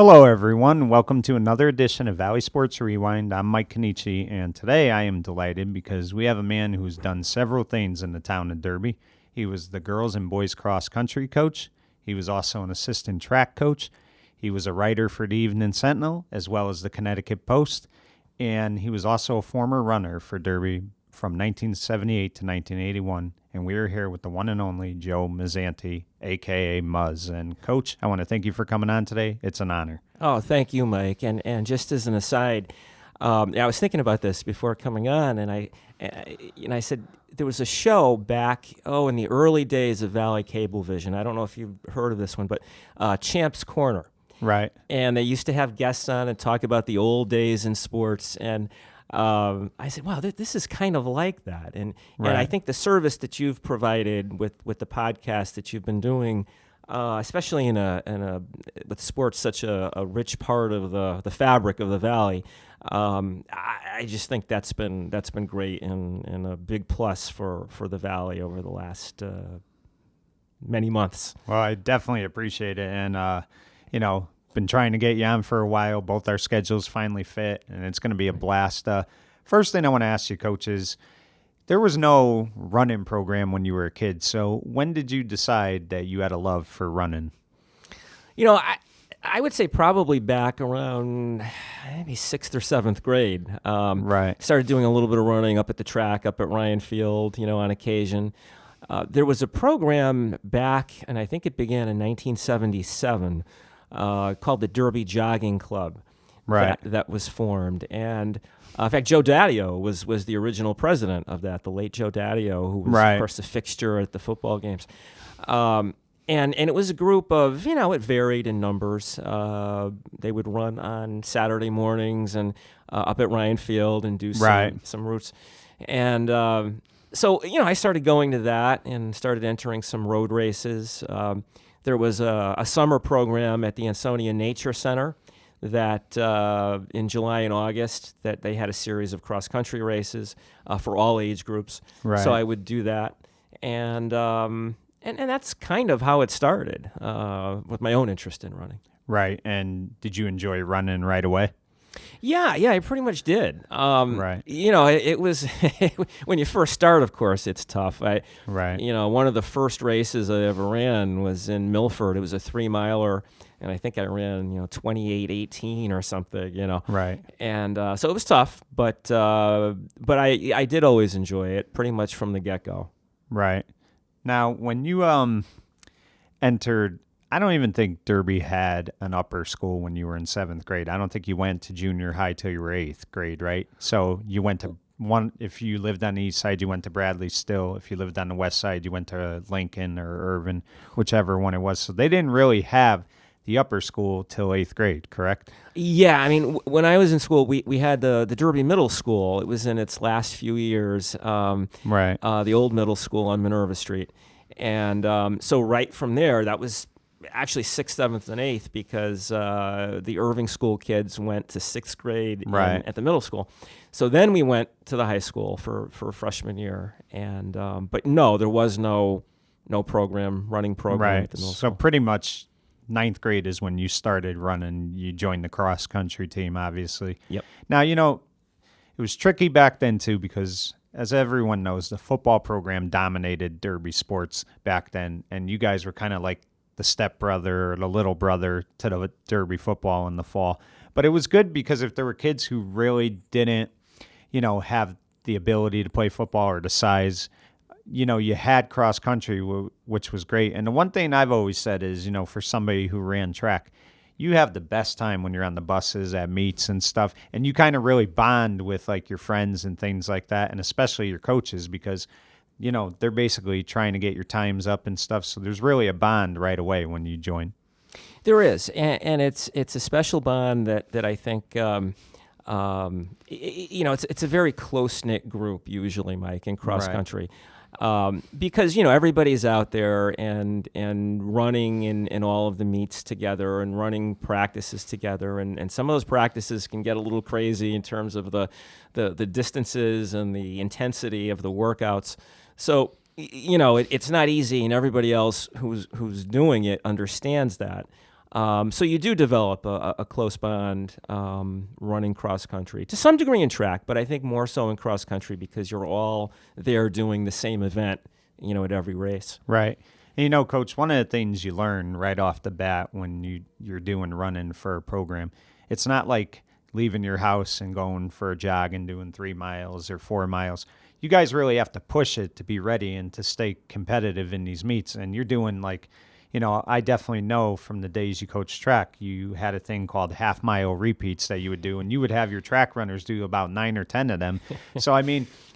Hello, everyone. Welcome to another edition of Valley Sports Rewind. I'm Mike Cannici, and today I am delighted because we have a man who's done several things in the town of Derby. He was the girls and boys cross country coach. He was also an assistant track coach. He was a writer for the Evening Sentinel as well as the Connecticut Post, and he was also a former runner for Derby from 1978 to 1981. And we are here with the one and only Joe Musante, a.k.a. Muzz. And, Coach, I want to thank you for coming on today. It's an honor. Oh, thank you, Mike. And just as an aside, I was thinking about this before coming on, and I said there was a show back, in the early days of Valley Cablevision. I don't know if you've heard of this one, but Champ's Corner. Right. And they used to have guests on and talk about the old days in sports. And I said, wow, this is kind of like that. And I think the service that you've provided with the podcast that you've been doing, especially with sports such a rich part of the fabric of the Valley, I just think that's been great and a big plus for the Valley over the last many months. Well, I definitely appreciate it. And, been trying to get you on for a while. Both our schedules finally fit, and it's going to be a blast. First thing I want to ask you, Coach, is there was no running program when you were a kid. So when did you decide that you had a love for running? I would say probably back around maybe 6th or 7th grade. Right. Started doing a little bit of running up at the track, up at Ryan Field, on occasion. There was a program back, and I think it began in 1977, called the Derby Jogging Club. Right. That was formed. And in fact, Joe Daddio was the original president of that, the late Joe Daddio, who was, of course, a fixture at the football games. And it was a group of, it varied in numbers. They would run on Saturday mornings and up at Ryan Field and do some routes. And so, I started going to that and started entering some road races. There was a summer program at the Ansonia Nature Center that in July and August that they had a series of cross-country races for all age groups. Right. So I would do that. And that's kind of how it started with my own interest in running. Right. And did you enjoy running right away? Yeah, I pretty much did. Right. It was when you first start, of course, it's tough. One of the first races I ever ran was in Milford. It was a 3-miler, and I think I ran 28:18 or something. Right. And so it was tough, but I did always enjoy it pretty much from the get-go. Right. Now, when you entered, I don't even think Derby had an upper school when you were in 7th grade. I don't think you went to junior high till you were 8th grade, right? So you went to if you lived on the east side, you went to Bradley Still. If you lived on the west side, you went to Lincoln or Irvin, whichever one it was. So they didn't really have the upper school till 8th grade, correct? Yeah, I mean, when I was in school, we had the Derby Middle School. It was in its last few years. Right. The old middle school on Minerva Street. And so right from there, that was actually 6th, 7th, and 8th because the Irving School kids went to 6th grade at the middle school. So then we went to the high school for freshman year. And but no, there was no running program at the middle school. So pretty much 9th grade is when you started running. You joined the cross-country team, obviously. Yep. Now, it was tricky back then, too, because as everyone knows, the football program dominated Derby sports back then, and you guys were kind of like the stepbrother or the little brother to the Derby football in the fall. But it was good because if there were kids who really didn't, have the ability to play football or the size, you had cross country, which was great. And the one thing I've always said is, for somebody who ran track, you have the best time when you're on the buses at meets and stuff, and you kind of really bond with like your friends and things like that, and especially your coaches because they're basically trying to get your times up and stuff. So there's really a bond right away when you join. There is, and it's a special bond that I think it's a very close-knit group usually, Mike, in cross country. Because everybody's out there and running in all of the meets together and running practices together, and some of those practices can get a little crazy in terms of the distances and the intensity of the workouts. So it's not easy, and everybody else who's doing it understands that. So you do develop a close bond running cross country to some degree in track, but I think more so in cross country because you're all there doing the same event, at every race. Right. And, Coach, one of the things you learn right off the bat when you're doing running for a program, it's not like leaving your house and going for a jog and doing 3 miles or 4 miles. You guys really have to push it to be ready and to stay competitive in these meets. And you're doing I definitely know from the days you coached track, you had a thing called half-mile repeats that you would do, and you would have your track runners do about 9 or 10 of them. So,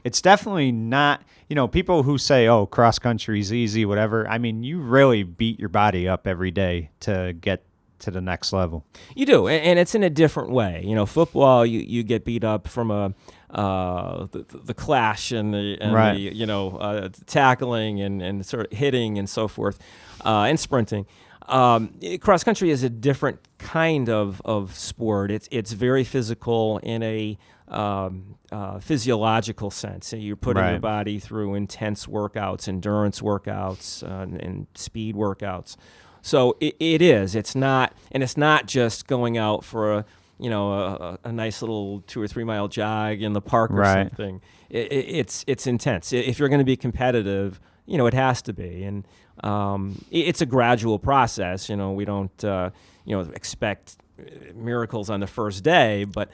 it's definitely not, people who say, oh, cross-country is easy, whatever. You really beat your body up every day to get to the next level. You do, and it's in a different way. Football, you get beat up from the clash and right. the tackling and sort of hitting and so forth, and sprinting. Cross country is a different kind of sport. It's very physical in a physiological sense. So you're putting your body through intense workouts, endurance workouts, and speed workouts. So it is. It's not just going out for a nice little 2 or 3 mile jog in the park or something. It's intense. If you're going to be competitive, it has to be. And it's a gradual process. We don't expect miracles on the first day, but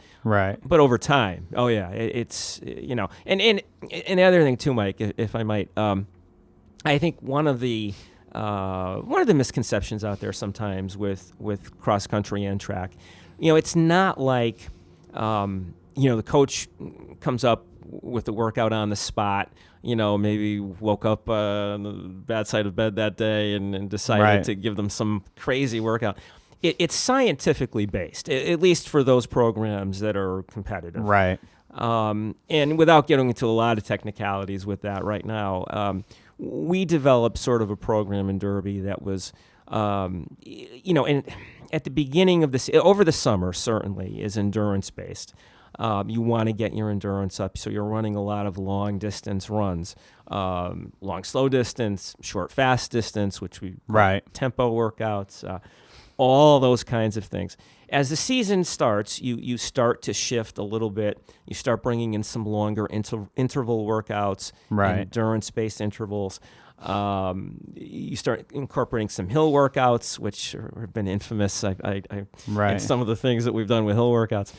over time. Oh yeah, it's and the other thing too, Mike, if I might, I think one of the misconceptions out there sometimes with cross country and track, it's not like the coach comes up with the workout on the spot. Maybe woke up on the bad side of bed that day and decided to give them some crazy workout. It's scientifically based, at least for those programs that are competitive. Right. And without getting into a lot of technicalities with that right now, we developed sort of a program in Derby that was, and at the beginning of this, over the summer certainly, is endurance based. You want to get your endurance up, so you're running a lot of long distance runs, long slow distance, short fast distance, which we tempo workouts, all those kinds of things. As the season starts, you start to shift a little bit. You start bringing in some longer interval workouts, endurance-based intervals. You start incorporating some hill workouts, which have been infamous. In some of the things that we've done with hill workouts,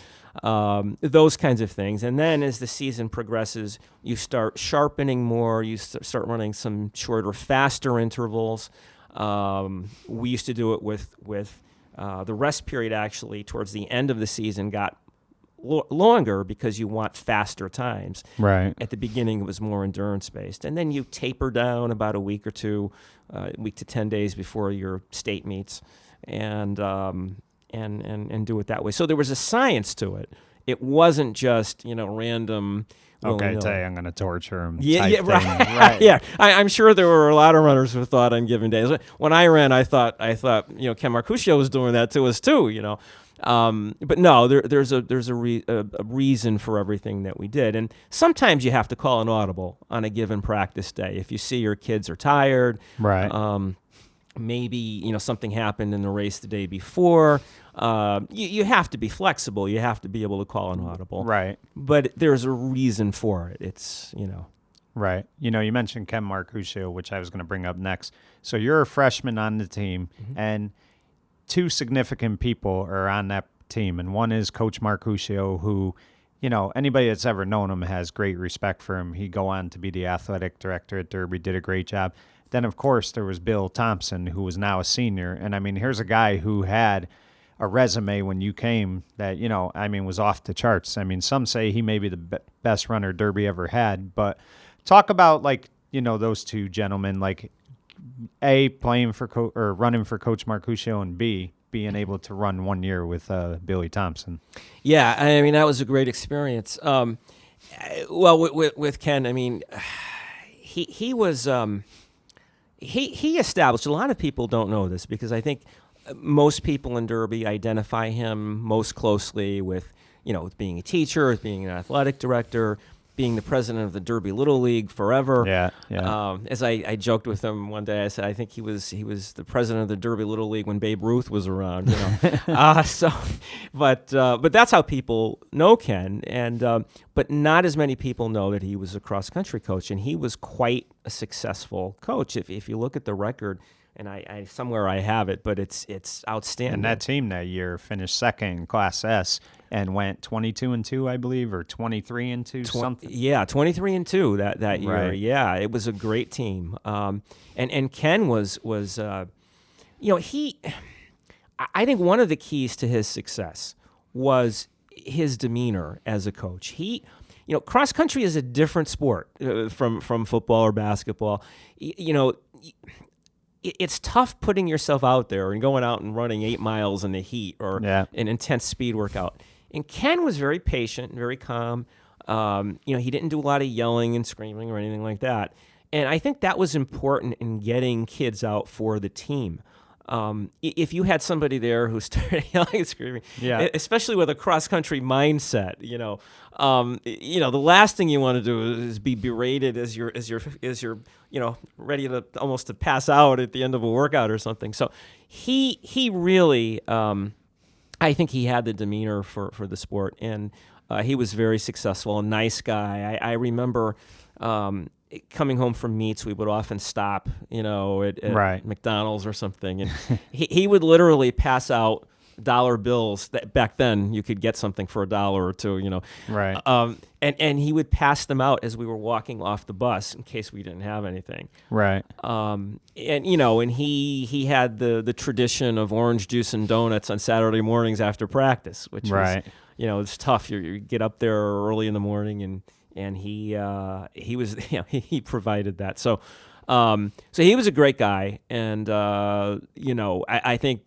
those kinds of things. And then as the season progresses, you start sharpening more. You start running some shorter, faster intervals. We used to do it with the rest period. Actually, towards the end of the season, got longer because you want faster times. Right. At the beginning, it was more endurance based, and then you taper down about a week or two, week to 10 days before your state meets, and do it that way. So there was a science to it. It wasn't just random. Okay, today I'm going to torture him. Yeah, right. Yeah, I'm sure there were a lot of runners who thought on given days. When I ran, I thought Ken Marcuscio was doing that to us too. But no, there's a reason for everything that we did, and sometimes you have to call an audible on a given practice day if you see your kids are tired. Right. Maybe something happened in the race the day before. You have to be flexible. You have to be able to call an audible. Right. But there's a reason for it. It's Right. You mentioned Ken Marcuscio, which I was going to bring up next. So you're a freshman on the team, and 2 significant people are on that team, and one is Coach Marcuscio, who, anybody that's ever known him has great respect for him. He'd go on to be the athletic director at Derby, did a great job. Then, of course, there was Bill Thompson, who was now a senior. And, here's a guy who had a resume when you came that, was off the charts. some say he may be the best runner Derby ever had. But talk about, those 2 gentlemen, A, playing for or running for Coach Marcuscio, and B, being able to run 1 year with Billy Thompson. Yeah, that was a great experience. With Ken, he was... He established, a lot of people don't know this because I think most people in Derby identify him most closely with, being a teacher, with being an athletic director. being the president of the Derby Little League forever. Yeah. As I joked with him one day, I said I think he was the president of the Derby Little League when Babe Ruth was around. But that's how people know Ken, and but not as many people know that he was a cross country coach, and he was quite a successful coach. If you look at the record. And I somewhere I have it, but it's outstanding. And that team that year finished second in Class S and went 22-2, I believe, or 23-2, something. Yeah, 23-2 that year. Right. Yeah, it was a great team. And Ken was he. I think one of the keys to his success was his demeanor as a coach. He. Cross country is a different sport from football or basketball. It's tough putting yourself out there and going out and running 8 miles in the heat or an intense speed workout. And Ken was very patient, very calm. He didn't do a lot of yelling and screaming or anything like that. And I think that was important in getting kids out for the team. If you had somebody there who started yelling and screaming, especially with a cross-country mindset, the last thing you want to do is be berated as you're ready to almost to pass out at the end of a workout or something. So he really, I think he had the demeanor for the sport, and he was very successful, a nice guy. I remember coming home from meets, we would often stop, at McDonald's or something, and he would literally pass out dollar bills. That back then you could get something for $1 or $2, Right. And he would pass them out as we were walking off the bus in case we didn't have anything. Right. And he had the tradition of orange juice and donuts on Saturday mornings after practice, which was, it's tough. You get up there early in the morning and he was he provided that. So he was a great guy, and I think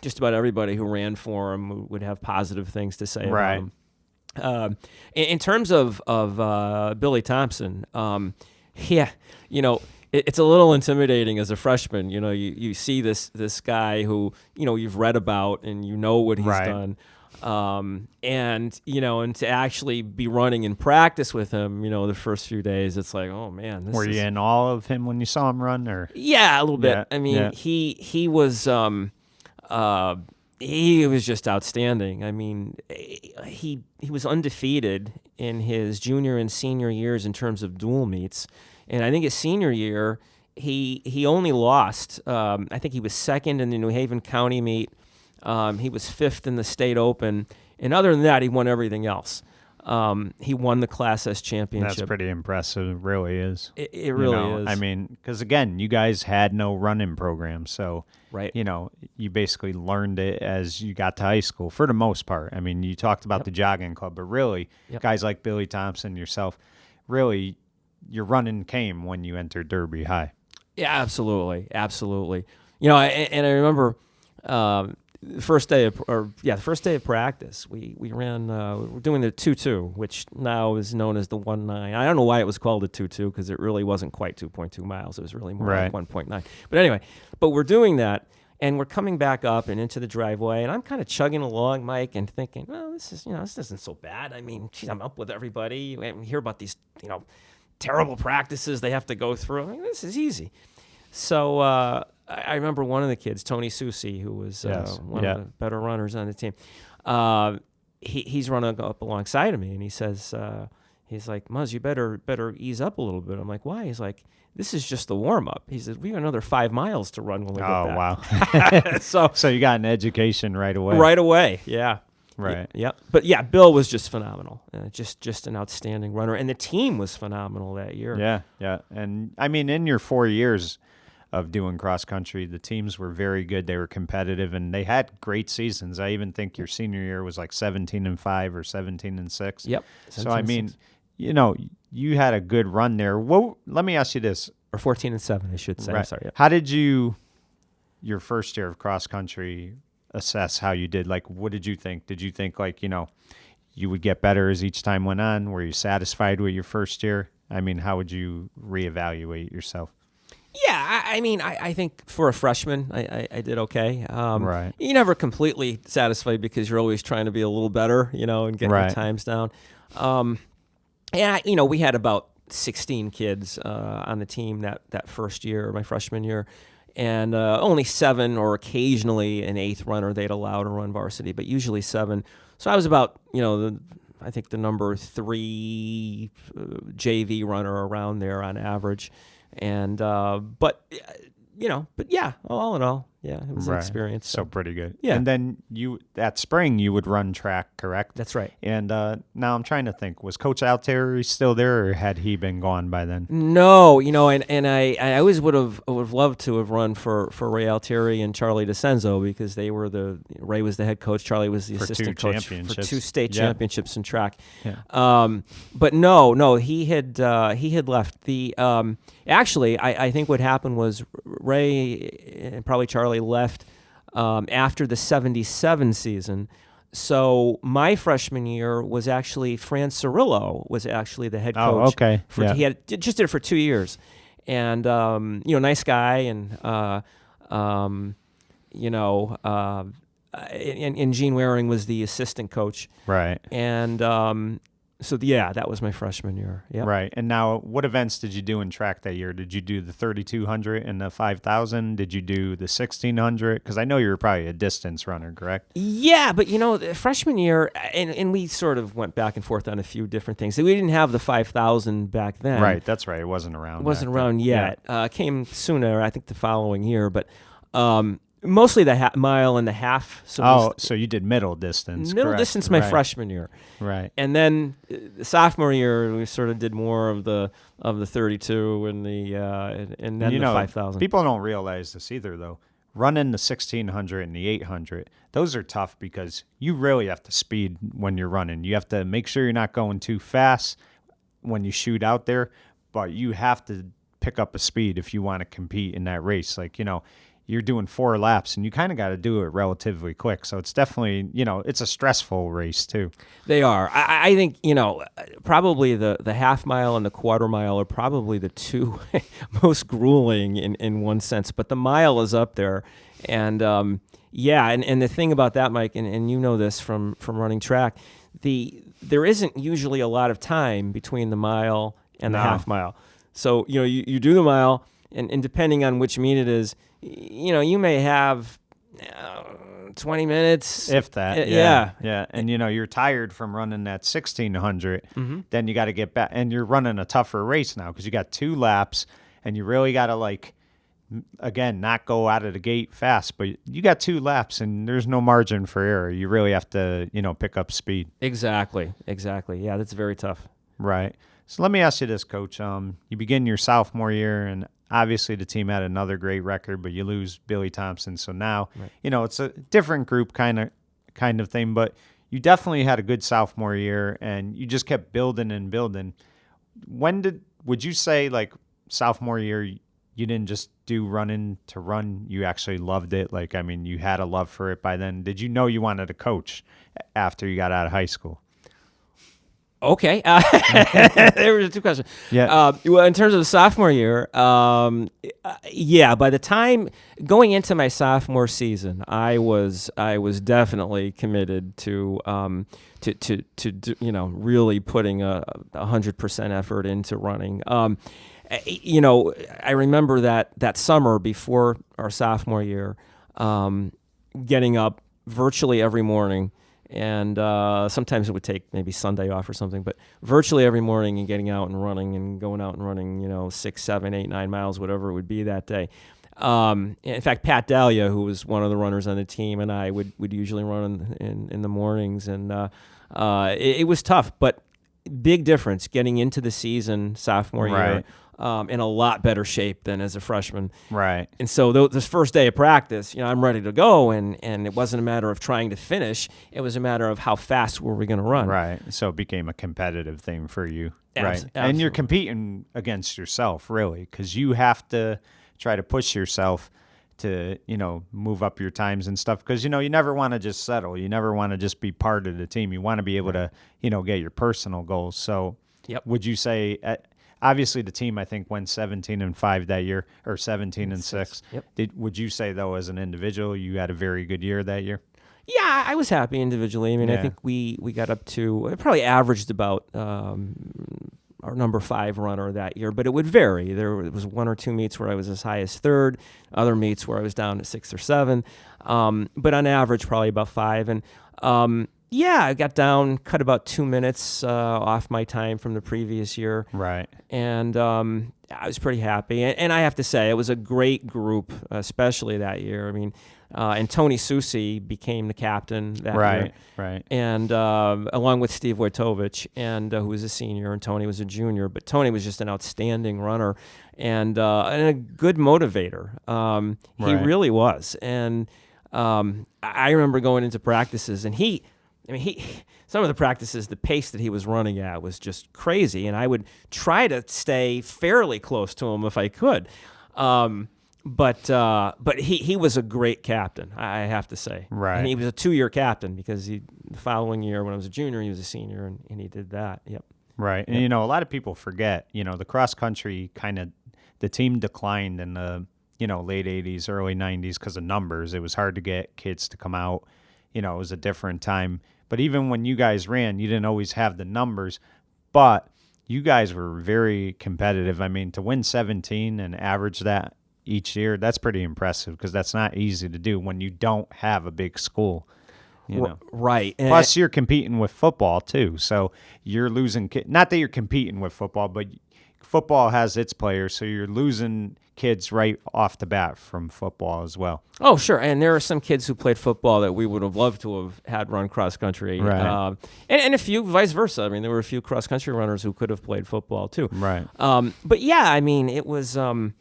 just about everybody who ran for him would have positive things to say about him. In terms of Billy Thompson, it's a little intimidating as a freshman. You see this guy who you've read about and what he's done. And to actually be running in practice with him, the first few days, it's like, oh man, were you in awe of him when you saw him run, or? Yeah, a little bit. I mean, he was just outstanding. I mean, he was undefeated in his junior and senior years in terms of dual meets, and I think his senior year, he only lost. I think he was second in the New Haven County meet. He was fifth in the state open, and other than that, he won everything else. He won the Class S championship. That's pretty impressive. It really is. It really is. I mean, because again, you guys had no running program, so you basically learned it as you got to high school for the most part. I mean, you talked about the jogging club, but really, guys like Billy Thompson, yourself, really, your running came when you entered Derby High. Yeah, absolutely. And I remember. The first day of practice, we ran. We're doing the 2-2, which now is known as the 1-9. I don't know why it was called a 2-2 because it really wasn't quite 2.2 miles. It was really more like 1.9. But anyway, we're doing that, and we're coming back up and into the driveway, and I'm kind of chugging along, Mike, and thinking, well, this isn't so bad. I mean, geez, I'm up with everybody. We hear about these, terrible practices they have to go through. I mean, this is easy. So I remember one of the kids, Tony Susi, who was one of the better runners on the team. He's running up alongside of me, and he says, he's like, Muzz, you better ease up a little bit. I'm like, why? He's like, this is just the warm-up. He says, we got another 5 miles to run when we get back. Wow. So you got an education right away. Right away, yeah. Right. Yep. But yeah, Bill was just phenomenal. Just an outstanding runner, and the team was phenomenal that year. Yeah. And I mean, in your 4 years of doing cross country, the teams were very good. They were competitive, and they had great seasons. I even think your senior year was like 17-5 or 17-6. Yep. So I mean, you had a good run there. Well, let me ask you this: or 14-7, I should say. Right. I'm sorry. Yep. How did your first year of cross country, assess how you did? Like, what did you think? Did you think you would get better as each time went on? Were you satisfied with your first year? I mean, how would you reevaluate yourself? Yeah, I mean, I think for a freshman, I did okay. Right. You're never completely satisfied because you're always trying to be a little better, and getting the times down. And we had about 16 kids on the team that first year, my freshman year, and only 7 or occasionally an 8th runner they'd allow to run varsity, but usually 7. So I was about, I think the number 3 JV runner around there on average. And but yeah, all in all, yeah, it was an experience. So pretty good. Yeah. And then that spring you would run track, correct? That's right. And now I'm trying to think, was Coach Altieri still there, or had he been gone by then? No, and I always would have loved to have run for Ray Altieri and Charlie DeCenzo, because Ray was the head coach, Charlie was the assistant coach for 2 state championships in track. Yeah. But no, he had left. Actually, I think what happened was Ray and probably Charlie left after the 77 season. So my freshman year was actually Fran Cirillo was actually the head coach. Oh, okay. He just did it for 2 years, and nice guy, and and Gene Waring was the assistant coach. Right. And that was my freshman year. Yeah. Right. And now, what events did you do in track that year? Did you do the 3,200 and the 5,000? Did you do the 1,600? Because I know you were probably a distance runner, correct? Yeah, but the freshman year, and we sort of went back and forth on a few different things. We didn't have the 5,000 back then. Right. That's right. It wasn't around. It wasn't around yet. Yeah. Came sooner, I think, the following year, but. Mostly the mile and the half. So you did middle distance. Middle correct. distance my freshman year. Right. And then the sophomore year we sort of did more of the 32 and then the 5,000. People don't realize this either, though. Running the 1,600 and the 800, those are tough because you really have to speed when you're running. You have to make sure you're not going too fast when you shoot out there, but you have to pick up a speed if you want to compete in that race. Like, you're doing 4 laps, and you kind of got to do it relatively quick. So it's definitely, it's a stressful race too. They are. I think, probably the half mile and the quarter mile are probably the 2 most grueling in one sense. But the mile is up there. And, and the thing about that, Mike, and you know this from running track, there isn't usually a lot of time between the mile and the half mile. So, you do the mile, and depending on which meet it is, you may have 20 minutes. If that. Yeah. And, you're tired from running that 1,600. Mm-hmm. Then you got to get back. And you're running a tougher race now because you got 2 laps, and you really got to, again, not go out of the gate fast. But you got 2 laps, and there's no margin for error. You really have to, pick up speed. Exactly. Yeah, that's very tough. Right. So let me ask you this, Coach. You begin your sophomore year, and obviously the team had another great record, but you lose Billy Thompson. So now, it's a different group kind of thing, but you definitely had a good sophomore year, and you just kept building and building. Would you say, sophomore year, you didn't just do running to run? You actually loved it? You had a love for it by then. Did you know you wanted to coach after you got out of high school? Okay. There were 2 questions. Yeah. Well, in terms of the sophomore year, by the time going into my sophomore season, I was definitely committed to really putting 100% effort into running. I remember that summer before our sophomore year, getting up virtually every morning. And sometimes it would take maybe Sunday off or something, but virtually every morning and getting out and running and going out and running, 6, 7, 8, 9 miles, whatever it would be that day. In fact, Pat Dahlia, who was one of the runners on the team, and I would usually run in the mornings. And it was tough, but big difference getting into the season sophomore year. In a lot better shape than as a freshman. Right. And so this first day of practice, I'm ready to go, and it wasn't a matter of trying to finish. It was a matter of how fast were we going to run. Right. So it became a competitive thing for you. Right. Absolutely. And you're competing against yourself, really, because you have to try to push yourself to, move up your times and stuff. Because, you never want to just settle. You never want to just be part of the team. You want to be able to, get your personal goals. So would you say obviously the team, I think, went 17-5 that year, or 17-6. Yep. Would you say, though, as an individual, you had a very good year that year? Yeah, I was happy individually. I mean, I think we got up to, it probably averaged about our number 5 runner that year, but it would vary. There was 1 or 2 meets where I was as high as 3rd, other meets where I was down to 6th or 7th, but on average, probably about 5. And I got down, cut about 2 minutes off my time from the previous year. Right. And I was pretty happy. And I have to say, it was a great group, especially that year. I mean, and Tony Susi became the captain that year. Right. And along with Steve Wojtovich, and who was a senior, and Tony was a junior. But Tony was just an outstanding runner and a good motivator. He really was. And I remember going into practices, and some of the practices, the pace that he was running at was just crazy, and I would try to stay fairly close to him if I could. But he was a great captain, I have to say. Right. And he was a 2-year captain because the following year when I was a junior, he was a senior, and he did that. Yep. Right. And, a lot of people forget, the cross country the team declined in the, late 80s, early 90s because of numbers. It was hard to get kids to come out. It was a different time. But even when you guys ran, you didn't always have the numbers, but you guys were very competitive. I mean, to win 17 and average that each year, that's pretty impressive because that's not easy to do when you don't have a big school. Right. Plus, you're competing with football, too. So you're losing not that you're competing with football, but football has its players, so you're losing kids right off the bat from football as well. Oh, sure. And there are some kids who played football that we would have loved to have had run cross country. Right. And a few vice versa. I mean, there were a few cross country runners who could have played football too. Right. But yeah, I mean, it was, we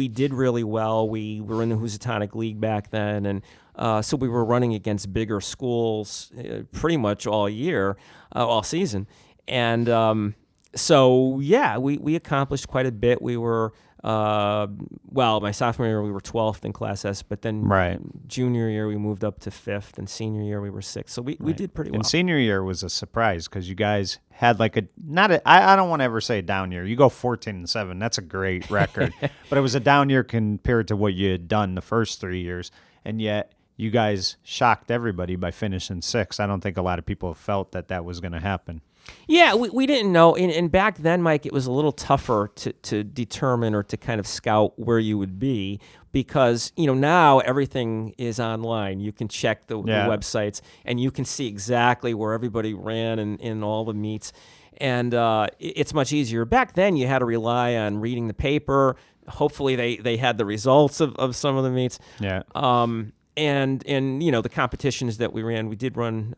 did really well. We were in the Housatonic League back then. And so we were running against bigger schools pretty much all year, all season. And, so yeah, we accomplished quite a bit. We were my sophomore year we were 12th in Class S, but then junior year we moved up to 5th, and senior year we were 6th. So we did pretty well. And senior year was a surprise because you guys had I don't want to ever say a down year. You go 14-7, that's a great record, but it was a down year compared to what you had done the first 3 years, and yet you guys shocked everybody by finishing 6th. I don't think a lot of people felt that was going to happen. Yeah, we didn't know. And back then, Mike, it was a little tougher to determine or to kind of scout where you would be because, now everything is online. You can check the websites and you can see exactly where everybody ran in all the meets. And it's much easier. Back then, you had to rely on reading the paper. Hopefully, they had the results of some of the meets. Yeah. And the competitions that we ran, we did run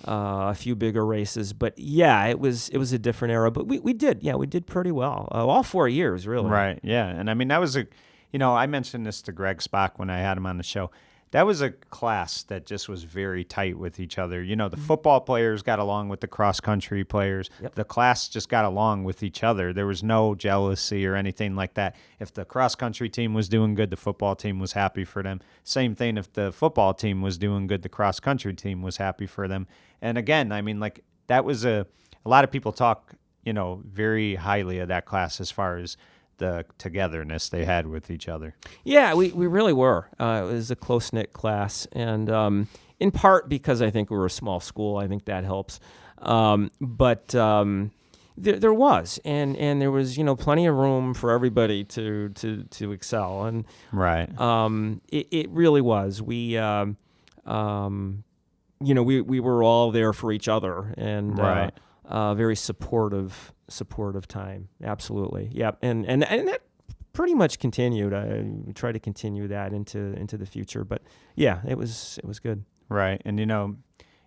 a few bigger races, but yeah, it was a different era. But we did pretty well all 4 years, really. Right. Yeah, and I mean that was I mentioned this to Greg Spock when I had him on the show. That was a class that just was very tight with each other. The football players got along with the cross country players. Yep. The class just got along with each other. There was no jealousy or anything like that. If the cross country team was doing good, the football team was happy for them. Same thing if the football team was doing good, the cross country team was happy for them. And again, I mean, that was a lot of people talk, very highly of that class as far as the togetherness they had with each other. Yeah, we really were. It was a close-knit class, and in part because I think we were a small school. I think that helps. But there was, and there was, plenty of room for everybody to excel. And right. It really was. We were all there for each other, and very supportive time. Absolutely. Yep. And that pretty much continued. I tried to continue that into the future, but yeah, it was good. Right. And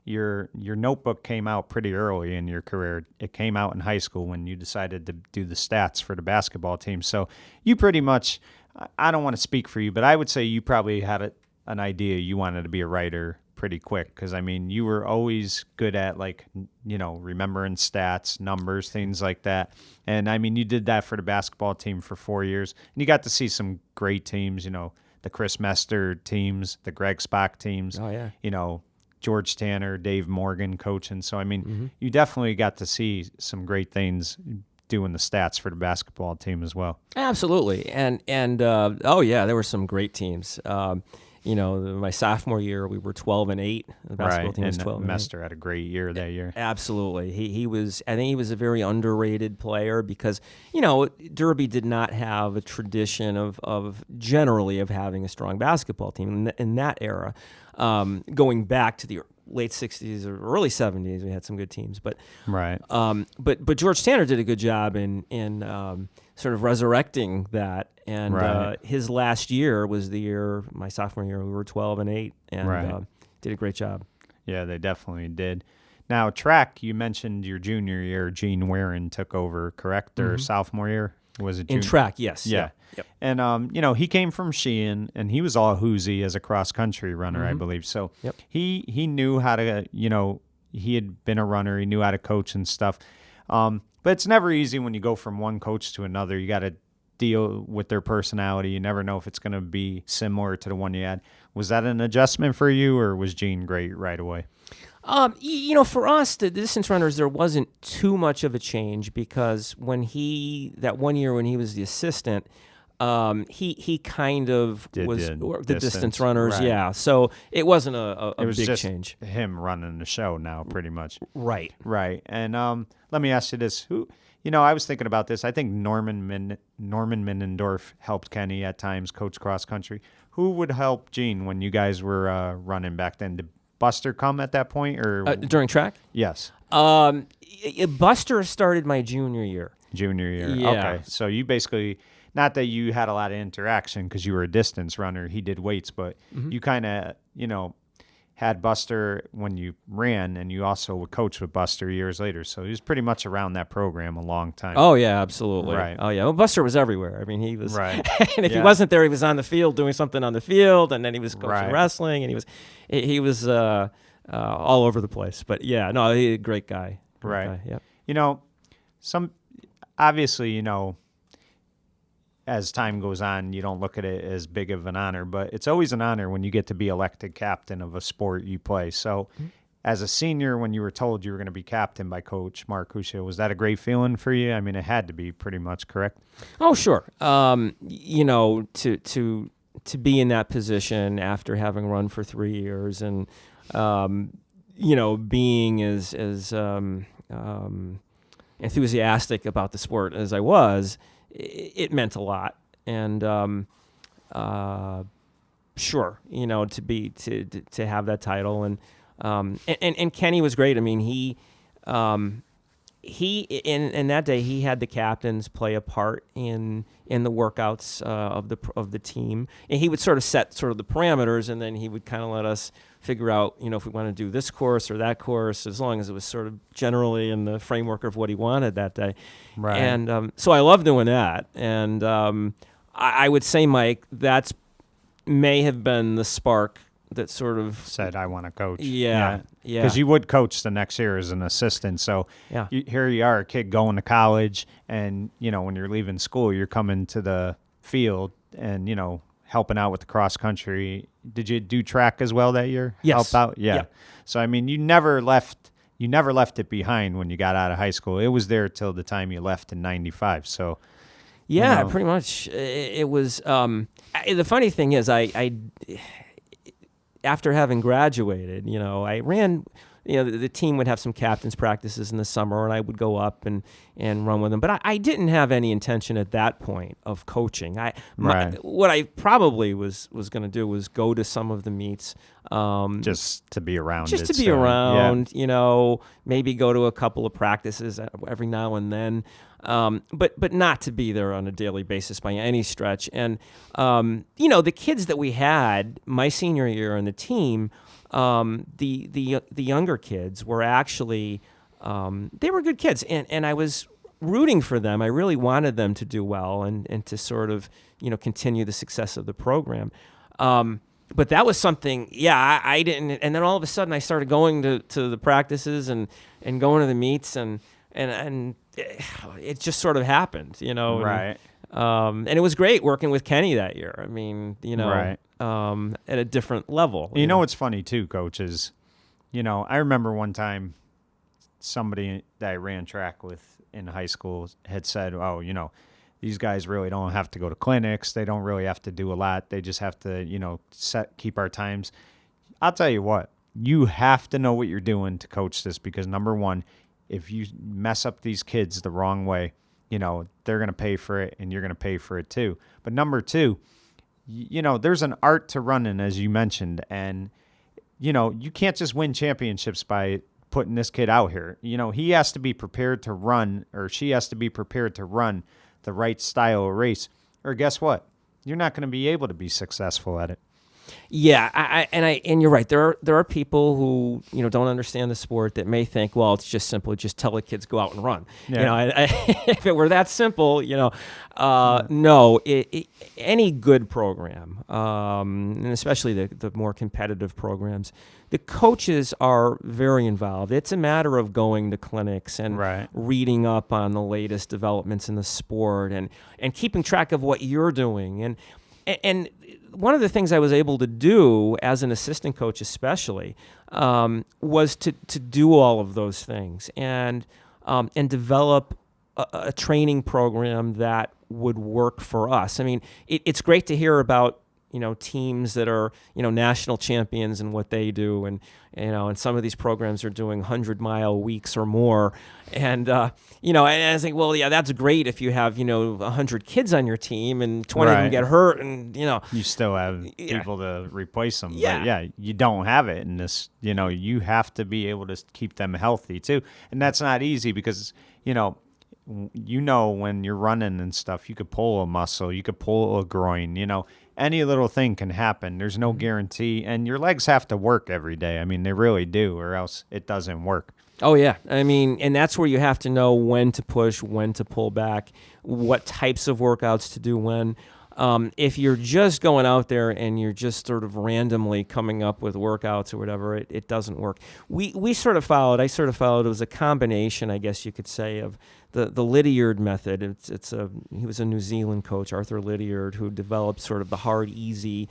your notebook came out pretty early in your career. It came out in high school when you decided to do the stats for the basketball team. So you pretty much, I don't want to speak for you, but I would say you probably had an idea you wanted to be a writer pretty quick, because I mean you were always good at remembering stats, numbers, things like that. And I mean you did that for the basketball team for 4 years, and you got to see some great teams, the Chris Mester teams, the Greg Spock teams. Oh yeah. George Tanner, Dave Morgan coaching. So I mean you definitely got to see some great things doing the stats for the basketball team as well. Absolutely, and oh yeah, there were some great teams. My sophomore year, we were 12-8. The basketball team was 12-8. Mester had a great year that year. Absolutely, he was. I think he was a very underrated player because Derby did not have a tradition of generally of having a strong basketball team in that era. Going back to the late 60s or early 70s, we had some good teams, but George Tanner did a good job in sort of resurrecting that. And his last year was the year, my sophomore year, we were 12-8, and did a great job. Yeah, they definitely did. Now, track, you mentioned your junior year, Gene Warren took over, correct? Or sophomore year? Was it in track? Yes. Yeah. Yep. And he came from Sheehan, and he was all Hoosie as a cross country runner, I believe. So he knew how to, he had been a runner, he knew how to coach and stuff. But it's never easy when you go from one coach to another. You got to deal with their personality. You never know if it's going to be similar to the one you had. Was that an adjustment for you, or was Gene great right away? For us, the distance runners, there wasn't too much of a change because that 1 year when he was the assistant, he kind of was the distance runners. Right. Yeah. So it wasn't a it was big just change. Him running the show now, pretty much. Right. Right. And let me ask you this: I was thinking about this. I think Norman Minnendorf helped Kenny at times coach cross country. Who would help Gene when you guys were running back then? Did Buster come at that point, or during track? Yes. Buster started my junior year. Junior year. Yeah. Okay. So you basically, not that you had a lot of interaction because you were a distance runner. He did weights, but you kind of, had Buster when you ran, and you also would coach with Buster years later. So he was pretty much around that program a long time. Oh, yeah, absolutely. Right. Oh, yeah. Well, Buster was everywhere. I mean, he was. Right. And if he wasn't there, he was on the field doing something on the field, and then he was coaching wrestling, and he was all over the place. But, yeah, no, he's a great guy. Right. Yeah. Obviously, as time goes on, you don't look at it as big of an honor, but it's always an honor when you get to be elected captain of a sport you play. So as a senior, when you were told you were going to be captain by Coach Mark Husha, was that a great feeling for you? I mean, it had to be pretty much, correct? Oh, sure. To be in that position after having run for 3 years and, being as enthusiastic about the sport as I was, it meant a lot, and sure, to have that title, and Kenny was great. I mean, he in that day he had the captains play a part in the workouts of the team, and he would sort of set sort of the parameters, and then he would kind of let us figure out, if we want to do this course or that course, as long as it was sort of generally in the framework of what he wanted that day. Right. And so I love doing that. And I would say, Mike, that's may have been the spark that sort of said, I want to coach. Yeah. Because you would coach the next year as an assistant. So here you are, a kid going to college, and, when you're leaving school, you're coming to the field and, helping out with the cross country. Did you do track as well that year? Yes. Help out? Yeah. So I mean, you never left it behind when you got out of high school. It was there till the time you left in 95. So pretty much. It was the funny thing is I after having graduated, I ran. The team would have some captain's practices in the summer, and I would go up and run with them. But I didn't have any intention at that point of coaching. What I probably was going to do was go to some of the meets. Just to be around. Maybe go to a couple of practices every now and then. But not to be there on a daily basis by any stretch. And, the kids that we had my senior year on the team, the younger kids were actually, they were good kids, and I was rooting for them. I really wanted them to do well and to sort of, continue the success of the program. But that was something, I didn't, and then all of a sudden I started going to the practices and going to the meets and it just sort of happened, Right. And it was great working with Kenny that year. I mean, right. At a different level. You know what's funny too, Coach, is, I remember one time somebody that I ran track with in high school had said, oh, these guys really don't have to go to clinics. They don't really have to do a lot. They just have to, keep our times. I'll tell you what, you have to know what you're doing to coach this, because number one, if you mess up these kids the wrong way, they're going to pay for it and you're going to pay for it too. But number two, there's an art to running, as you mentioned, and, you can't just win championships by putting this kid out here. He has to be prepared to run, or she has to be prepared to run the right style of race, or guess what? You're not going to be able to be successful at it. Yeah, and you're right. There are people who don't understand the sport that may think, well, it's just simply just tell the kids go out and run. Yeah. If it were that simple, no. Any good program, and especially the more competitive programs, the coaches are very involved. It's a matter of going to clinics and reading up on the latest developments in the sport and keeping track of what you're doing and one of the things I was able to do as an assistant coach, especially, was to do all of those things and develop a training program that would work for us. I mean, it's great to hear about teams that are national champions and what they do, and some of these programs are doing 100-mile weeks or more, and and I think, well, yeah, that's great if you have 100 kids on your team and 20 of them get hurt, and you still have people to replace them. But yeah, you don't have it in this. You have to be able to keep them healthy too, and that's not easy because when you're running and stuff, you could pull a muscle, you could pull a groin, any little thing can happen. There's no guarantee, and your legs have to work every day. I mean, they really do, or else it doesn't work. Oh, yeah. I mean, and that's where you have to know when to push, when to pull back, what types of workouts to do when. If you're just going out there and you're just sort of randomly coming up with workouts or whatever, it doesn't work. I sort of followed, it was a combination, I guess you could say, of the Lydiard method. He was a New Zealand coach, Arthur Lydiard, who developed sort of the hard, easy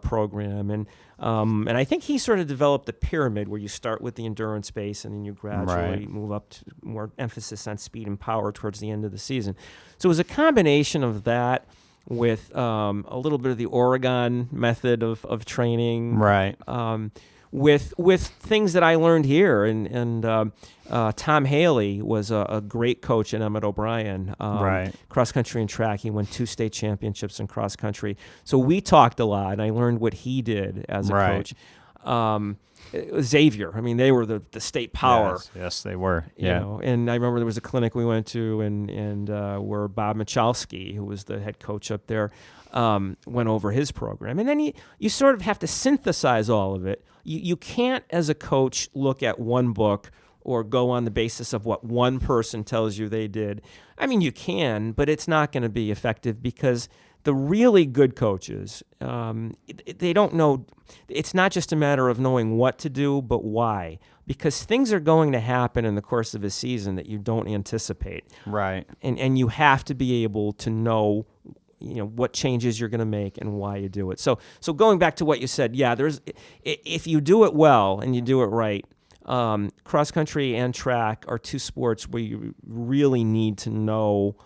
program. And I think he sort of developed the pyramid where you start with the endurance base and then you gradually move up to more emphasis on speed and power towards the end of the season. So it was a combination of that with a little bit of the Oregon method of training, with things that I learned here, and Tom Haley was a great coach in Emmett O'Brien, cross country and track. He won 2 state championships in cross country, so we talked a lot, and I learned what he did as a coach. Xavier, I mean, they were the state power. Yes, they were. And I remember there was a clinic we went to, and where Bob Michalski, who was the head coach up there, went over his program. And then you sort of have to synthesize all of it. You can't, as a coach, look at one book or go on the basis of what one person tells you they did. I mean, you can, but it's not going to be effective because the really good coaches, they don't know. It's not just a matter of knowing what to do, but why. Because things are going to happen in the course of a season that you don't anticipate. Right. And you have to be able to know, what changes you're going to make and why you do it. So going back to what you said, if you do it well and you do it right, cross country and track are 2 sports where you really need to know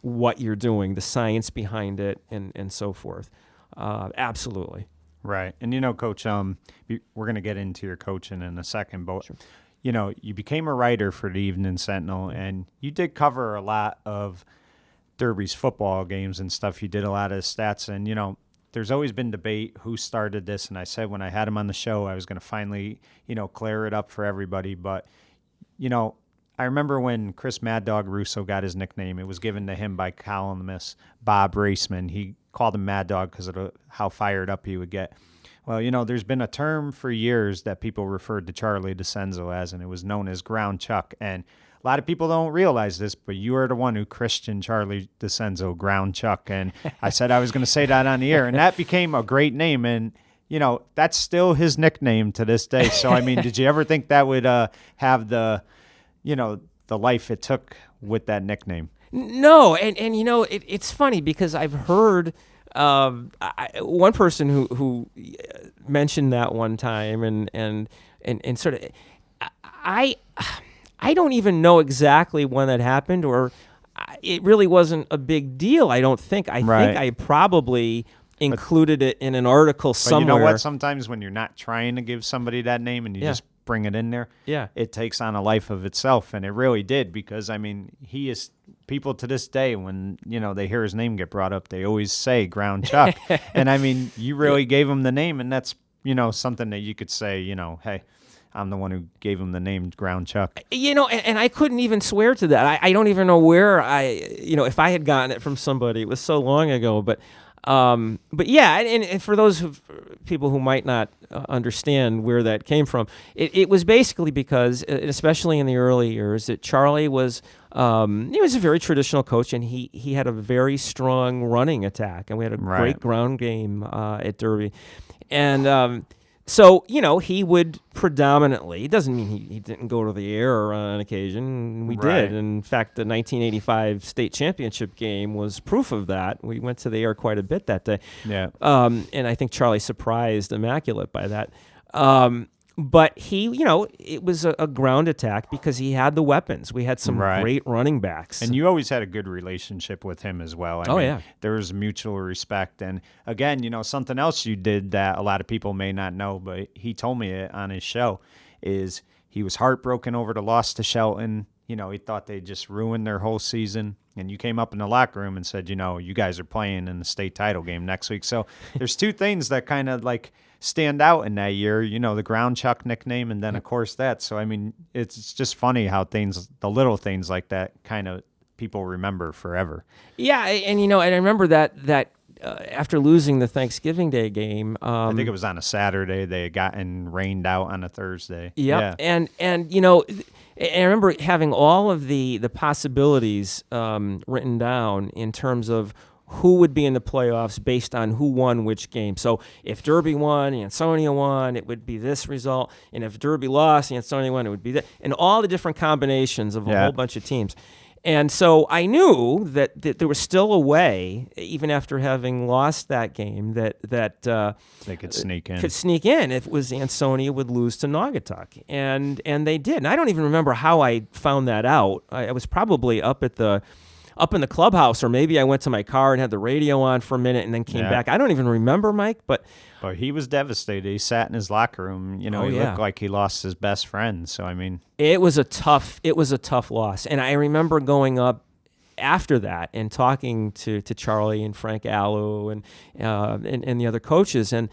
what you're doing, the science behind it, and so forth. Absolutely. Right. And, Coach, we're going to get into your coaching in a second, but, you became a writer for the Evening Sentinel, and you did cover a lot of Derby's football games and stuff. You did a lot of stats, and, there's always been debate who started this, and I said when I had him on the show, I was going to finally, clear it up for everybody. But, I remember when Chris Mad Dog Russo got his nickname, it was given to him by columnist Bob Raceman. He called him Mad Dog because of how fired up he would get. Well, there's been a term for years that people referred to Charlie DeCenzo as, and it was known as Ground Chuck. And a lot of people don't realize this, but you are the one who christened Charlie DeCenzo Ground Chuck. And I said I was going to say that on the air, and that became a great name. And, that's still his nickname to this day. So, I mean, did you ever think that would have the life it took with that nickname? No, and it's funny because I've heard one person who mentioned that one time, and sort of, I don't even know exactly when that happened, or it really wasn't a big deal. I don't think. I think I probably included it in an article somewhere. But you know what? Sometimes when you're not trying to give somebody that name and you just bring it in there, it takes on a life of itself, and it really did, because I mean, he is. People to this day, when they hear his name get brought up, they always say Ground Chuck, and I mean, you really gave him the name, and that's something that you could say, hey, I'm the one who gave him the name Ground Chuck. And I couldn't even swear to that. I don't even know where if I had gotten it from somebody. It was so long ago, but yeah, and for those people who might not understand where that came from, it was basically because, especially in the early years, that Charlie was he was a very traditional coach, and he had a very strong running attack, and we had a great ground game at Derby, and so he would predominantly. It doesn't mean he didn't go to the air on occasion. We did. In fact, the 1985 state championship game was proof of that. We went to the air quite a bit that day. Yeah. And I think Charlie surprised Immaculate by that. But it was a ground attack because he had the weapons. We had some great running backs. And you always had a good relationship with him as well. I mean, there was mutual respect. And again, something else you did that a lot of people may not know, but he told me it on his show, is he was heartbroken over the loss to Shelton. He thought they just ruined their whole season. And you came up in the locker room and said, you guys are playing in the state title game next week. So there's two things that kind of stand out in that year, the Ground Chuck nickname, and then of course that. So I mean, it's just funny how the little things like that kind of people remember forever. Yeah, and I remember that after losing the Thanksgiving Day game, I think it was on a Saturday. They had gotten rained out on a Thursday. Yep. Yeah, and I remember having all of the possibilities written down in terms of who would be in the playoffs based on who won which game. So if Derby won, Ansonia won, it would be this result. And if Derby lost, Ansonia won, it would be that. And all the different combinations of a whole bunch of teams. And so I knew that there was still a way, even after having lost that game, that they could sneak in. If it was Ansonia would lose to Naugatuck. And they did. And I don't even remember how I found that out. I was probably up in the clubhouse, or maybe I went to my car and had the radio on for a minute and then came back. I don't even remember, Mike, but he was devastated. He sat in his locker room. He looked like he lost his best friend. So I mean, it was a tough loss. And I remember going up after that and talking to Charlie and Frank Allu and the other coaches, and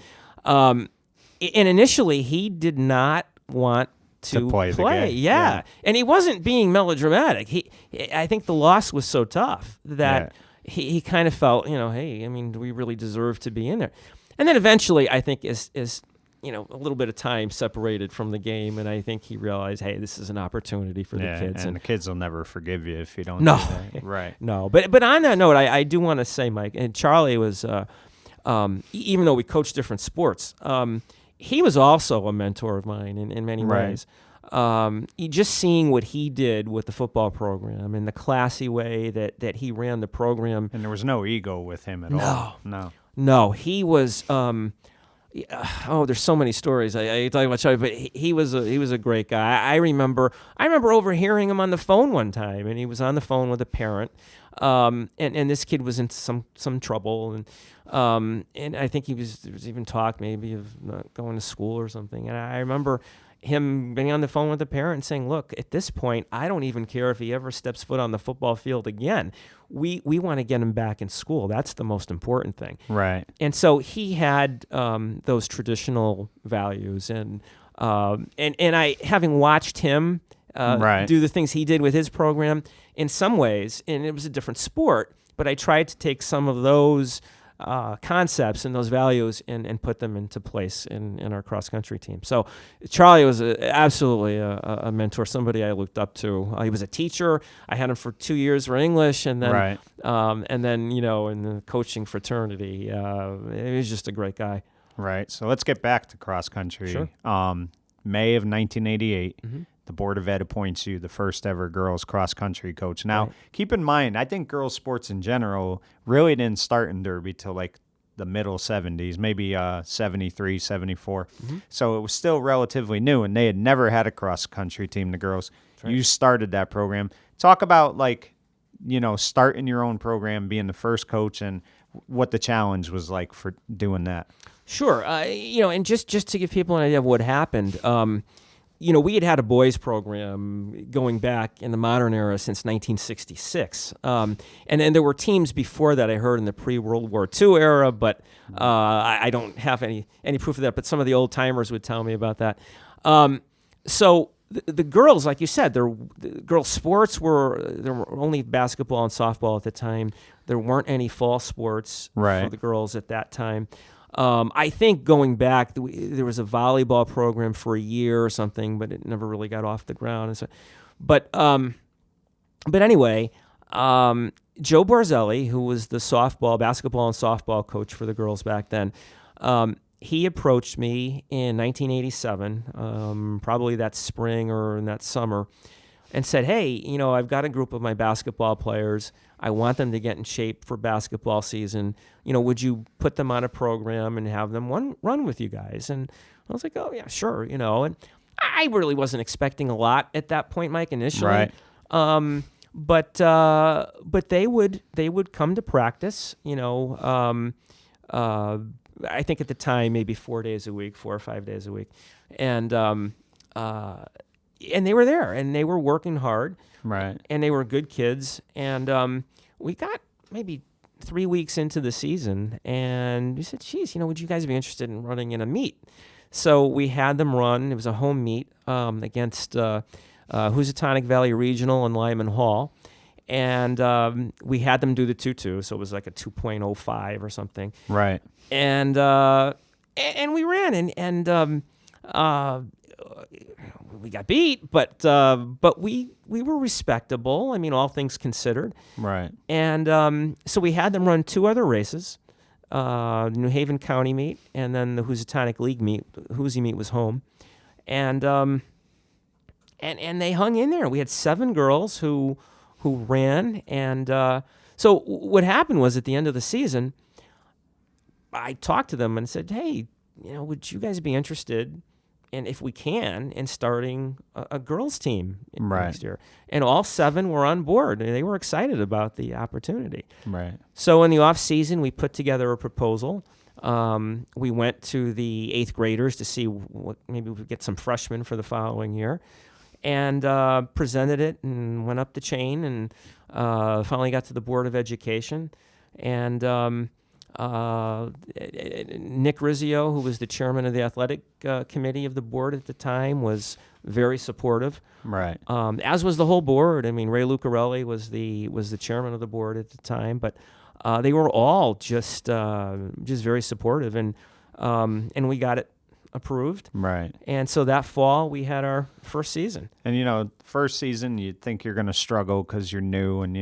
initially he did not want to play. The game. Yeah. And he wasn't being melodramatic. I think the loss was so tough that he kind of felt, hey, I mean, do we really deserve to be in there? And then eventually, I think as a little bit of time separated from the game, and I think he realized, hey, this is an opportunity for the kids. And the kids will never forgive you if you don't do that. Right. No. But on that note, I do want to say, Mike, and Charlie was, even though we coached different sports, he was also a mentor of mine in many ways. Just seeing what he did with the football program and the classy way that he ran the program. And there was no ego with him at all. No, he was. There's so many stories. I talk about Charlie, but he was a great guy. I remember overhearing him on the phone one time, and he was on the phone with a parent, and this kid was in some trouble, and I think there was even talk maybe of not going to school or something. And I remember him being on the phone with the parent and saying, look, at this point, I don't even care if he ever steps foot on the football field again. We want to get him back in school. That's the most important thing. Right. And so he had those traditional values, and I, having watched him do the things he did with his program, in some ways, and it was a different sport, but I tried to take some of those concepts and those values and put them into place in our cross-country team. So Charlie was absolutely a mentor, somebody I looked up to. He was a teacher. I had him for 2 years for English, and then in the coaching fraternity. He was just a great guy. Right. So let's get back to cross-country. Sure. May of 1988. Mm-hmm. The Board of Ed appoints you the first ever girls cross-country coach. Now, keep in mind, I think girls sports in general really didn't start in Derby till like the middle 70s, maybe 73, 74. Mm-hmm. So it was still relatively new, and they had never had a cross-country team, the girls. Right. You started that program. Talk about starting your own program, being the first coach, and what the challenge was like for doing that. Sure. And just to give people an idea of what happened, we had a boys program going back in the modern era since 1966. And then there were teams before that, I heard, in the pre-World War II era, but I don't have any proof of that, but some of the old-timers would tell me about that. So the girls, like you said, the girls' sports there were only basketball and softball at the time. There weren't any fall sports for the girls at that time. I think going back, there was a volleyball program for a year or something, but it never really got off the ground. And so, but anyway, Joe Borzelli, who was the basketball and softball coach for the girls back then, he approached me in 1987, probably that spring or in that summer, and said, "Hey, I've got a group of my basketball players. I want them to get in shape for basketball season. Would you put them on a program and have them run with you guys?" And I was like, "Oh yeah, sure." And I really wasn't expecting a lot at that point, Mike, initially. Right. But they would come to practice. I think at the time maybe 4 or 5 days a week, and they were there and they were working hard. Right. And they were good kids. And we got maybe 3 weeks into the season, and we said, "Geez, would you guys be interested in running in a meet?" So we had them run. It was a home meet against Housatonic Valley Regional and Lyman Hall. And we had them do the 2-2, so it was like a 2.05 or something. Right. And we ran, and we got beat, but we were respectable. I mean, all things considered. Right. And so we had them run 2 other races, New Haven County meet, and then the Housatonic League meet. Hoosie meet was home, and they hung in there. We had 7 girls who ran, and so what happened was at the end of the season, I talked to them and said, "Hey, would you guys be interested, and if we can, in starting a girls' team next year?" And all 7 were on board, and they were excited about the opportunity. Right. So in the off season, we put together a proposal. We went to the 8th graders to see what maybe we could get some freshmen for the following year, and presented it and went up the chain, and finally got to the Board of Education. And Nick Rizzio, who was the chairman of the athletic committee of the board at the time, was very supportive. Right. As was the whole board. I mean, Ray Lucarelli was the chairman of the board at the time, but they were all just very supportive, and we got it approved. Right. And so that fall we had our first season. And first season you'd think you're going to struggle because you're new and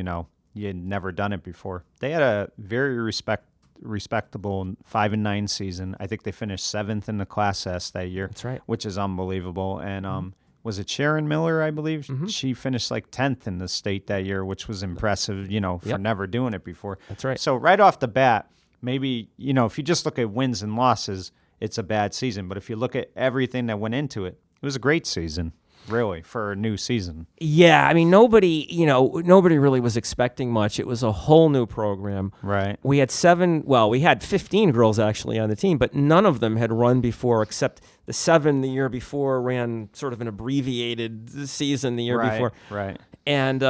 you'd never done it before. They had a very respectable 5-9 season. I think they finished 7th in the Class S that year. That's right. Which is unbelievable. And was it Sharon Miller, I believe? Mm-hmm. She finished like 10th in the state that year, which was impressive, for never doing it before. That's right. So right off the bat, maybe, if you just look at wins and losses, it's a bad season. But if you look at everything that went into it, it was a great season. Really, for a new season. Yeah, I mean, nobody really was expecting much. It was a whole new program. Right. We had 15 girls actually on the team, but none of them had run before, except the 7 the year before ran sort of an abbreviated season the year before. Right. And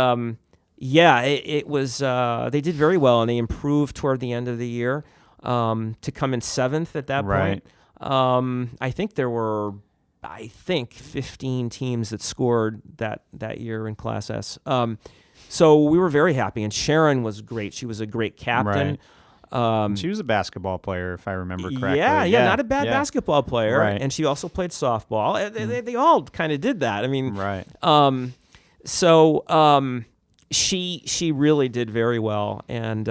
it was. They did very well, and they improved toward the end of the year to come in 7th at that point. I think there were 15 teams that scored that year in Class S. So we were very happy, and Sharon was great. She was a great captain. Right. She was a basketball player, if I remember correctly. Yeah, not a bad basketball player. Right. And she also played softball. They all kind of did that. I mean, right. She really did very well, and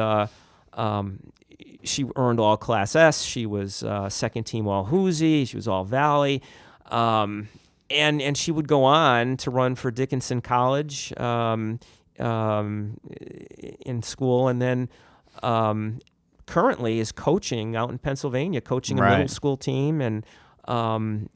she earned all Class S. She was second team All Hoosie. She was All Valley. And she would go on to run for Dickinson College in school, and then currently is coaching out in Pennsylvania, coaching a middle school team. And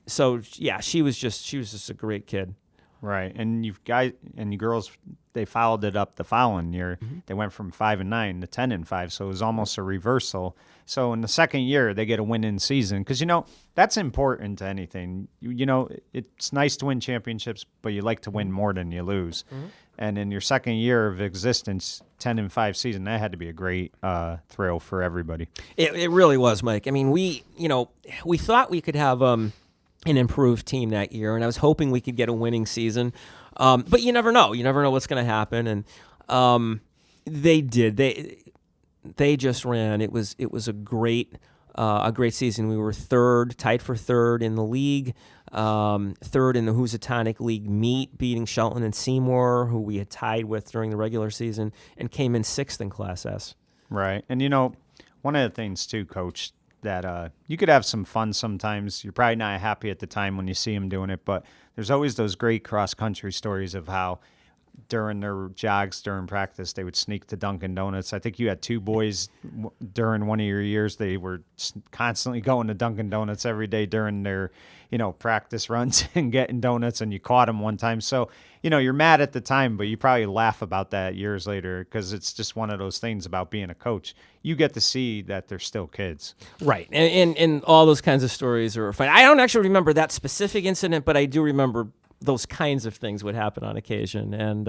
she was just a great kid. Right, and you guys and you girls, they followed it up the following year. Mm-hmm. They went from 5-9 to 10-5, so it was almost a reversal. So in the second year, they get a win-in season because that's important to anything. It's nice to win championships, but you like to win more than you lose. Mm-hmm. And in your second year of existence, 10-5 season, that had to be a great thrill for everybody. It really was, Mike. I mean, we thought we could have an improved team that year, and I was hoping we could get a winning season. But you never know. You never know what's going to happen, and they did. They just ran. It was a great season. We were tied for third in the league, third in the Housatonic League meet, beating Shelton and Seymour, who we had tied with during the regular season, and came in sixth in Class S. Right, and one of the things too, Coach, that you could have some fun sometimes. You're probably not happy at the time when you see them doing it, but there's always those great cross-country stories of how during their jogs during practice they would sneak to Dunkin' Donuts. I think you had two boys during one of your years. They were constantly going to Dunkin' Donuts every day during their practice runs and getting donuts, and you caught them one time. So you're mad at the time, but you probably laugh about that years later because it's just one of those things about being a coach. You get to see that they're still kids. Right. And all those kinds of stories are fun. I don't actually remember that specific incident, but I do remember those kinds of things would happen on occasion. And,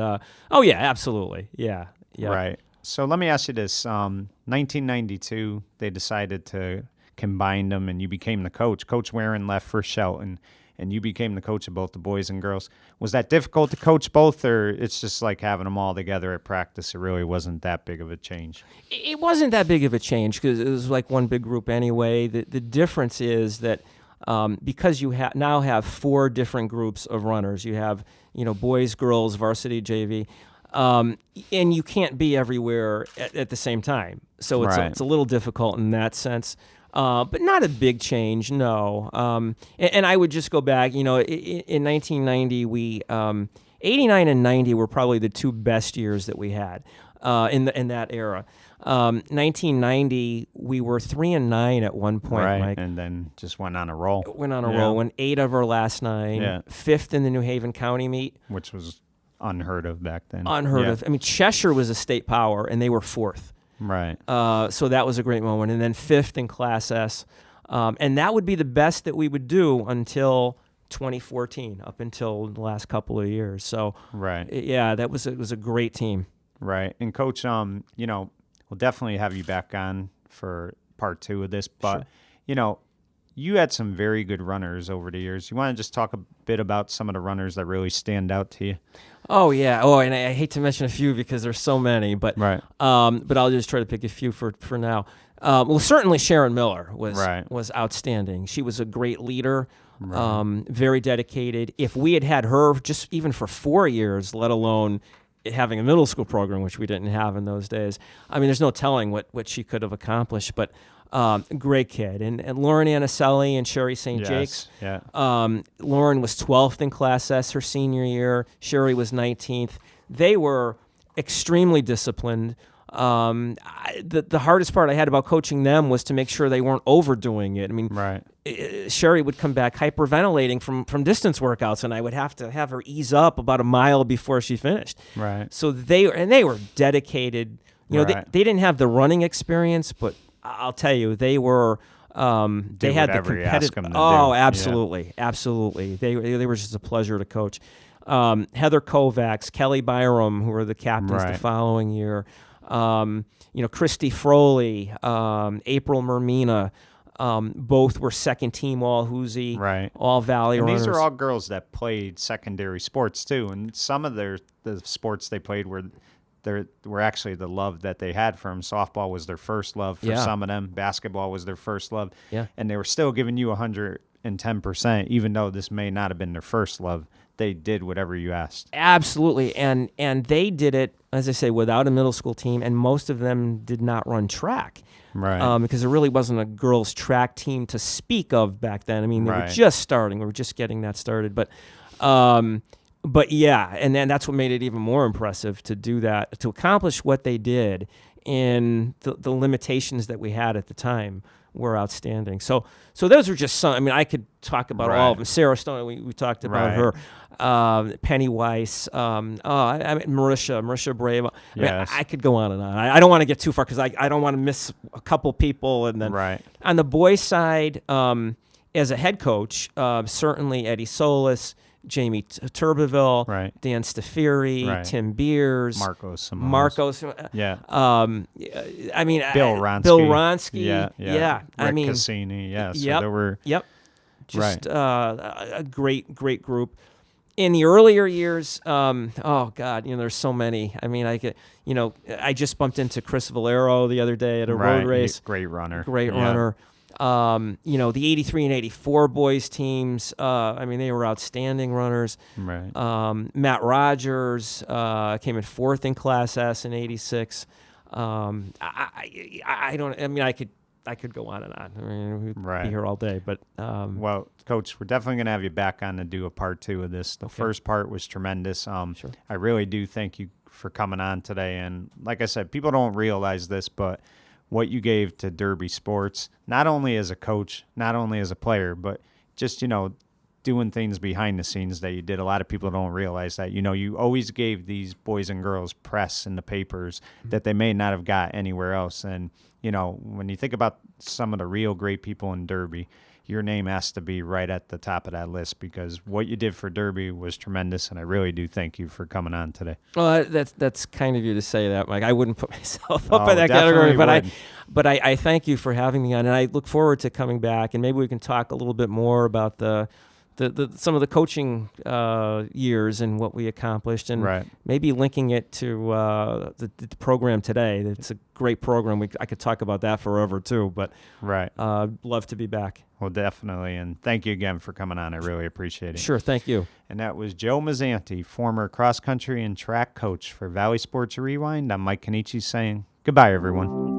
oh, yeah, absolutely. Yeah. Right. So let me ask you this. 1992, they decided to combine them, and you became the coach. Coach Warren left for Shelton, and you became the coach of both the boys and girls. Was that difficult to coach both, or it's just like having them all together at practice? It really wasn't that big of a change. It wasn't that big of a change because it was like one big group anyway. The difference is that because you now have four different groups of runners. You have, boys, girls, varsity, JV, and you can't be everywhere at the same time. So it's a little difficult in that sense. But not a big change, no. And I would just go back, in 1990, 89 and 90 were probably the two best years that we had in that era. 1990, we were 3-9 at one point, right, Mike. And then just went on a roll. Won 8 of our last 9, fifth in the New Haven County meet. Which was unheard of back then. Unheard of. I mean, Cheshire was a state power, and they were fourth. Right. So that was a great moment. And then fifth in Class S. And that would be the best that we would do until 2014, up until the last couple of years. So, right. It was a great team. Right. And Coach, we'll definitely have you back on for part 2 of this. But, sure. You had some very good runners over the years. You want to just talk a bit about some of the runners that really stand out to you? Oh, yeah. Oh, and I hate to mention a few because there's so many. But right. But I'll just try to pick a few for now. Well, certainly Sharon Miller was outstanding. She was a great leader, very dedicated. If we had her just even for 4 years, let alone having a middle school program, which we didn't have in those days, I mean, there's no telling what she could have accomplished. But great kid. And Lauren Anicelli and Sherry St. Jakes. Yeah. Lauren was 12th in Class S her senior year. Sherry was 19th. They were extremely disciplined. The hardest part I had about coaching them was to make sure they weren't overdoing it. I mean, right. Sherry would come back hyperventilating from distance workouts, and I would have to have her ease up about a mile before she finished. Right. So they were dedicated. They didn't have the running experience, but I'll tell you, they were. They had the competitive. Oh, absolutely, absolutely. They were just a pleasure to coach. Heather Kovacs, Kelly Byram, who were the captains the following year. Christy Froley, April Mermina, both were second team all Hoosie, all Valley runners. These are all girls that played secondary sports too, and some of the sports they played were actually the love that they had from softball was their first love for some of them. Basketball was their first love, and they were still giving you 110%, even though this may not have been their first love. They did whatever you asked. Absolutely, and they did it, as I say, without a middle school team, and most of them did not run track, because there really wasn't a girls' track team to speak of back then. I mean, they were just starting; we were just getting that started. But yeah, and then that's what made it even more impressive to do that, to accomplish what they did in the limitations that we had at the time. were outstanding. So those were just some. I mean, I could talk about all of them. Sarah Stone, we talked about her. Penny Weiss, I mean, Marisha Brave. I mean, I could go on and on. I don't want to get too far because I don't want to miss a couple people. And then on the boys' side, as a head coach, certainly Eddie Solis, Jamie Turbeville, Dan Stafiri, Tim Beers, Marcos. I mean, Bill Ronsky. Yeah. Rick Cassini. Yeah. So there were. Just a great group. In the earlier years, oh God, there's so many. I mean, I just bumped into Chris Valero the other day at a road race. Great runner. The 83 and 84 boys teams, I mean, they were outstanding runners. Matt Rogers came in fourth in Class S in 86. I could go on and on. I mean, we'd be here all day. But well, Coach, we're definitely going to have you back on to do a part 2 of this. The first part was tremendous. Sure. I really do thank you for coming on today. And like I said, people don't realize this, but what you gave to Derby sports, not only as a coach, not only as a player, but just, doing things behind the scenes that you did. A lot of people don't realize that. You always gave these boys and girls press in the papers that they may not have got anywhere else. And, when you think about some of the real great people in Derby, your name has to be right at the top of that list because what you did for Derby was tremendous, and I really do thank you for coming on today. Well, that's kind of you to say that, Mike. I wouldn't put myself up in that category, but I thank you for having me on, and I look forward to coming back, and maybe we can talk a little bit more about the some of the coaching years and what we accomplished, and maybe linking it to the program today. It's a great program. I could talk about that forever too, but love to be back. Well, definitely, and thank you again for coming on. I really appreciate it. Sure, thank you. And that was Joe Musante, former cross-country and track coach for Valley Sports Rewind. I'm Mike Cannici saying goodbye, everyone.